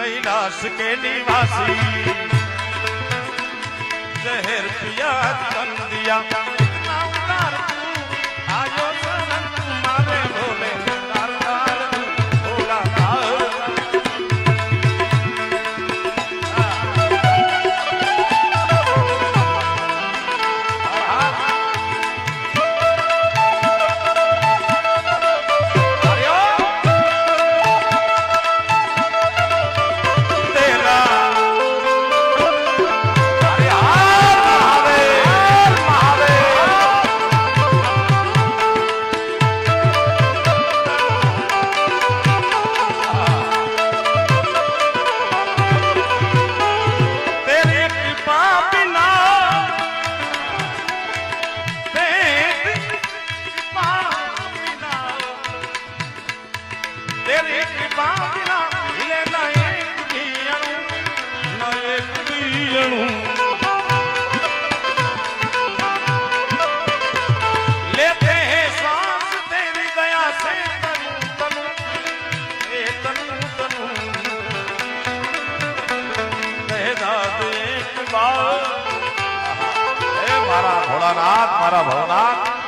कैलाश के निवासी जहर पिया तन दिया आयो सनम तुम्हारे भोले भोला लेते हैं सांस तेरी दया से तनु तनु एक बार हे मारा भोलानाथ मारा भोलानाथ